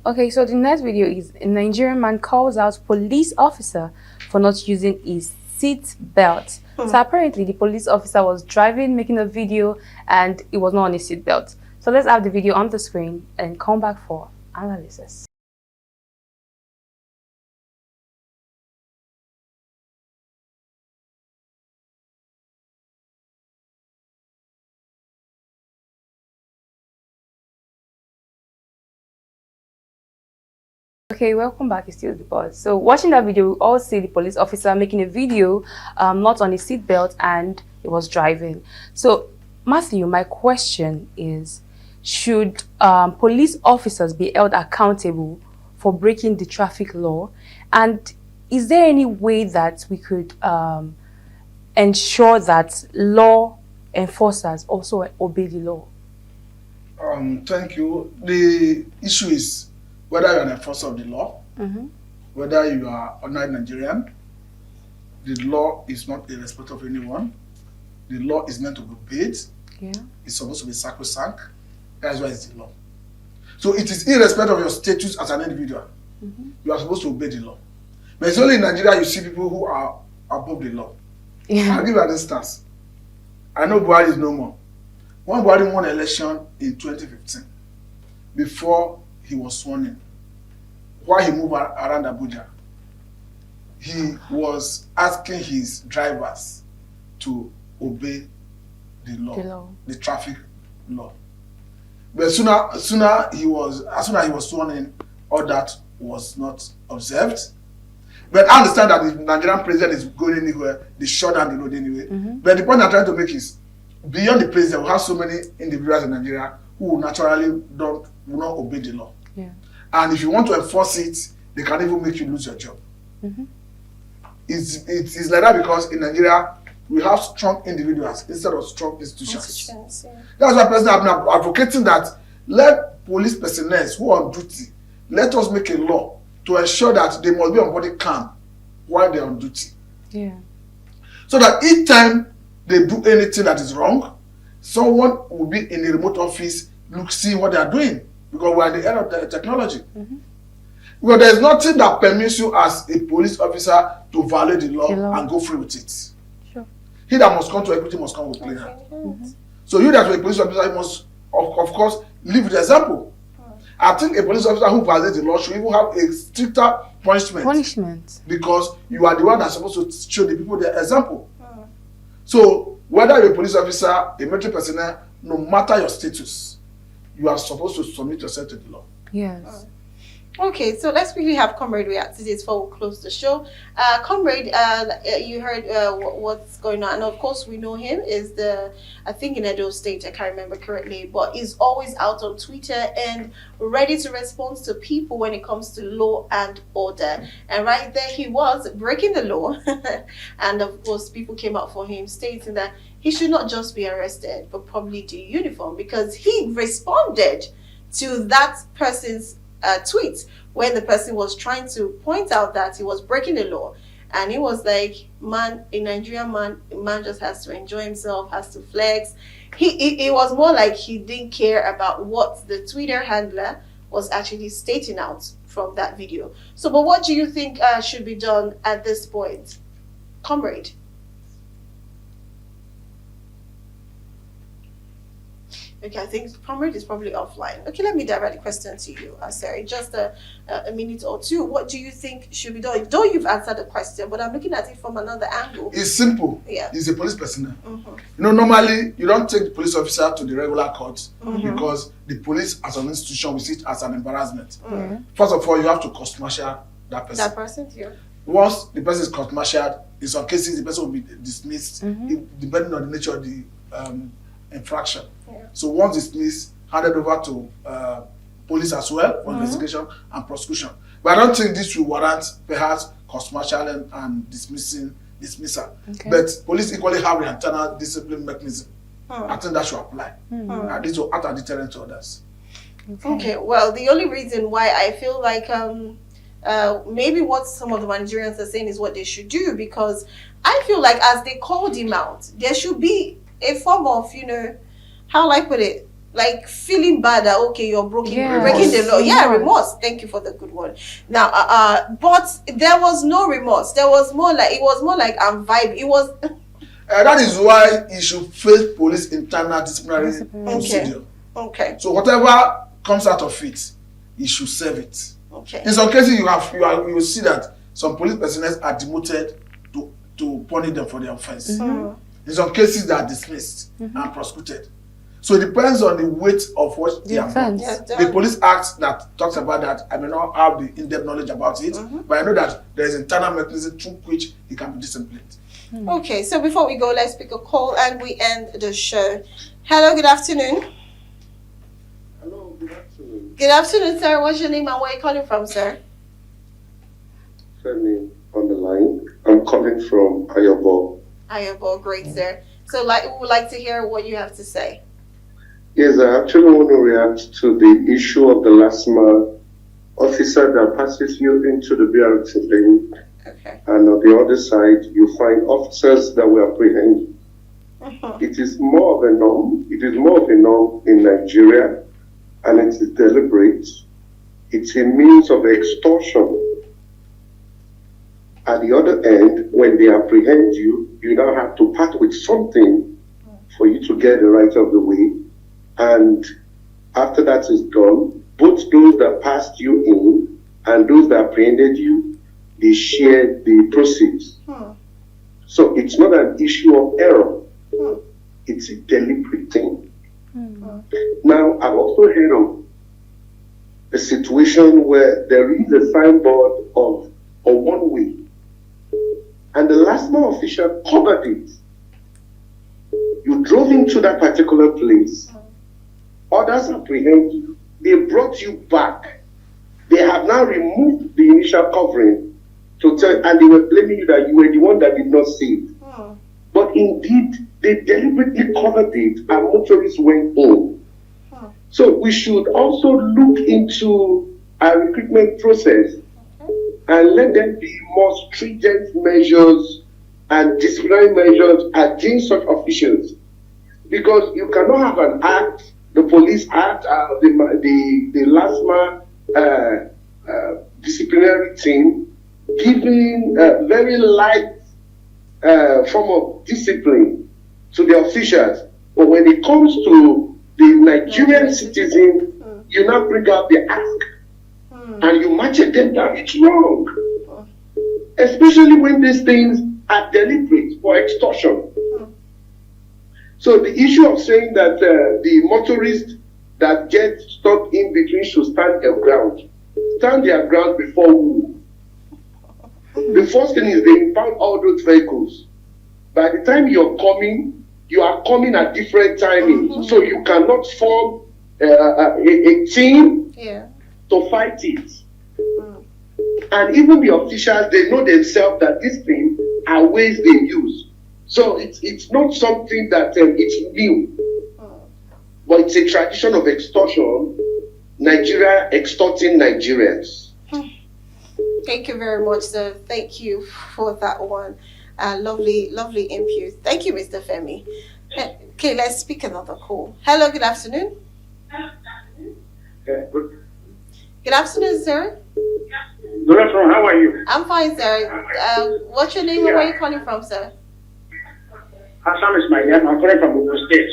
Okay, so the next video is a Nigerian man calls out police officer for not using his seat belt. So apparently the police officer was driving, making a video, and it was not on his seat belt. So let's have the video on the screen and come back for analysis. Okay, welcome back. It's still the boss. So watching that video, we all see the police officer making a video, not on his seatbelt, and he was driving. So Matthew, my question is, should police officers be held accountable for breaking the traffic law? And is there any way that we could ensure that law enforcers also obey the law? Thank you. The issue is whether you're an enforcer of the law, whether you are ordinary Nigerian. The law is not a respect of anyone. The law is meant to be obeyed. Yeah. It's supposed to be sacrosanct. That's why it's the law. So it is irrespective of your status as an individual. You are supposed to obey the law. But it's only in Nigeria you see people who are above the law. Yeah. I'll give you an instance. I know Buhari is no more. When Buhari won an election in 2015, before he was sworn in, while he moved around Abuja, he was asking his drivers to obey the law, the traffic law. But as soon as he was sworn in, all that was not observed. But I understand that the Nigerian president is going anywhere, they shut down the road anyway. But the point I'm trying to make is, beyond the president, we have so many individuals in Nigeria who naturally will not obey the law. Yeah. And if you want to enforce it, they can even make you lose your job. It's like that because in Nigeria, we have strong individuals instead of strong institutions. Yeah. That's why President Abner advocating that let police personnel who are on duty, let us make a law to ensure that they must be on body cam while they're on duty. Yeah. So that each time they do anything that is wrong, someone will be in a remote office seeing what they are doing, because we are at the end of the technology. Well, there is nothing that permits you as a police officer to violate the law and go free with it. Sure. He that must come to equity must come with clean hand. So you that are a police officer, you must, of course, live with the example. I think a police officer who violates the law should even have a stricter punishment. Because you are the one that's supposed to show the people the example. So whether you're a police officer, a military personnel, no matter your status, you are supposed to submit yourself to the law. Yes. Okay, so let's quickly have Comrade react to this before we close the show. Comrade, you heard what's going on. And of course, we know him is I think in Edo State, I can't remember correctly, but he's always out on Twitter and ready to respond to people when it comes to law and order. And right there, he was breaking the law. And of course, people came out for him stating that he should not just be arrested, but probably do uniform, because he responded to that person's tweet when the person was trying to point out that he was breaking the law, and he was like, man, a Nigerian man just has to enjoy himself, has to flex. He was more like he didn't care about what the Twitter handler was actually stating out from that video. So, but what do you think should be done at this point, Comrade? Okay, I think Comrade is probably offline. Okay, let me direct the question to you, Sarah. Just a minute or two. What do you think should be done? Though you've answered the question, but I'm looking at it from another angle. It's simple. Yeah. He's a police personnel. You know, normally you don't take the police officer to the regular court because the police as an institution will see it as an embarrassment. First of all, you have to court-martial that person. That person, yeah. Once the person is court-martialed, in some cases the person will be dismissed, depending on the nature of the infraction. So once dismissed, handed over to police as well for investigation and prosecution. But I don't think this will warrant perhaps court-martialing and dismissal. Okay. But police equally have an internal discipline mechanism. I think that should apply. And this will act as a deterrent to others. Okay, well, the only reason why I feel like maybe what some of the Nigerians are saying is what they should do, because I feel like as they called him out, there should be a form of, you know, how will I put it? like feeling bad that okay, you're breaking the law. Yeah, remorse. Thank you for the good one. Now, but there was no remorse. There was more like it was more like I'm vibe. It was. That is why he should face police internal disciplinary procedure. Okay. So whatever comes out of it, he should serve it. Okay. In some cases, you will see that some police personnel are demoted to punish them for their offense. In some cases, they are dismissed and prosecuted. So it depends on the weight of what they have done. The Police Act that talks about that, I may not have the in-depth knowledge about it, but I know that there is internal mechanism through which he can be disciplined. Okay, so before we go, let's pick a call and we end the show. Hello, good afternoon. Hello, good afternoon. Good afternoon, sir. What's your name and where are you calling from, sir? Femi on the line. I'm calling from Ayobo. Ayobo, great, sir. So we would like to hear what you have to say. Yes, I actually want to react to the issue of the last mile officer that passes you into the BRT lane. Okay. And on the other side, you find officers that will apprehend you. It is more of a norm. It is more of a norm in Nigeria, and it is deliberate. It's a means of extortion. At the other end, when they apprehend you, you now have to part with something for you to get the right of the way. And after that is done, both those that passed you in and those that apprehended you, they share the proceeds. So it's not an issue of error. It's a deliberate thing. Now, I've also heard of a situation where there is a signboard of a one-way, and the last mile official covered it. You drove into that particular place. Others apprehend you. They brought you back. They have now removed the initial covering to tell, and they were blaming you that you were the one that did not see it. But indeed, they deliberately covered it, and motorists went in. So we should also look into our recruitment process and let them be more stringent measures and disciplinary measures against such officials. Because you cannot have an act, the police act, the last man disciplinary team giving a very light form of discipline to the officials. But when it comes to the Nigerian citizen, you now bring out the ask and you match it them down. It's wrong. Especially when these things are deliberate for extortion. So the issue of saying that the motorists that get stuck in between should stand their ground. Stand their ground before who? The first thing is they impound all those vehicles. By the time you're coming, you are coming at different timings. So you cannot form a team to fight it. And even the officials, they know themselves that these things are ways they use. So it's not something that it's new, but it's a tradition of extortion. Nigeria extorting Nigerians. Thank you very much, sir. Thank you for that one. Lovely input. Thank you, Mr. Femi. Okay, let's speak another call. Hello, good afternoon. Good afternoon, sir. Good afternoon, how are you? I'm fine, sir. What's your name and where are you calling from, sir? Hassan is my name. I'm calling from Ogun State.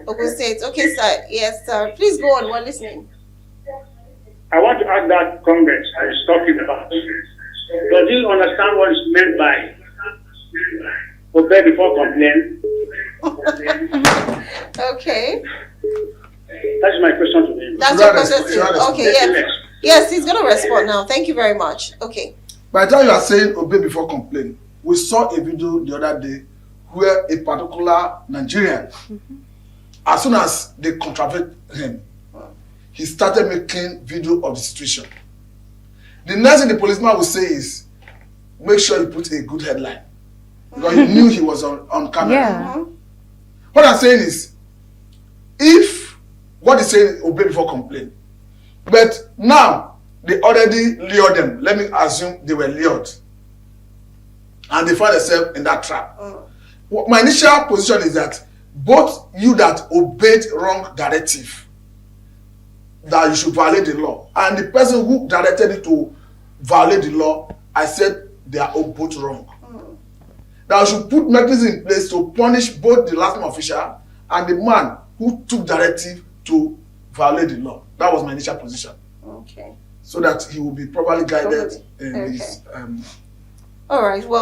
Ogun State. Okay, sir. Yes, sir. Please go on. We're listening. I want to ask that Congress I was talking about. Does he understand what is meant by obey before complain? Okay. That's my question to him. That's your question. Okay, yes. Yes, he's going to respond now. Thank you very much. Okay. By the time you are saying obey before complain, we saw a video the other day where a particular Nigerian, as soon as they contravened him, he started making video of the situation. The next thing the policeman will say is, make sure you put a good headline. Because he knew he was on camera. Yeah. What I'm saying is, if what he's saying is obey before complain, but now they already lured them. Let me assume they were lured. And they found themselves in that trap. My initial position is that both you that obeyed wrong directive that you should violate the law. And the person who directed you to violate the law, I said they are both wrong. That you should put mechanisms in place to punish both the last official and the man who took directive to violate the law. That was my initial position. Okay. So that he will be properly guided in his All right. Well.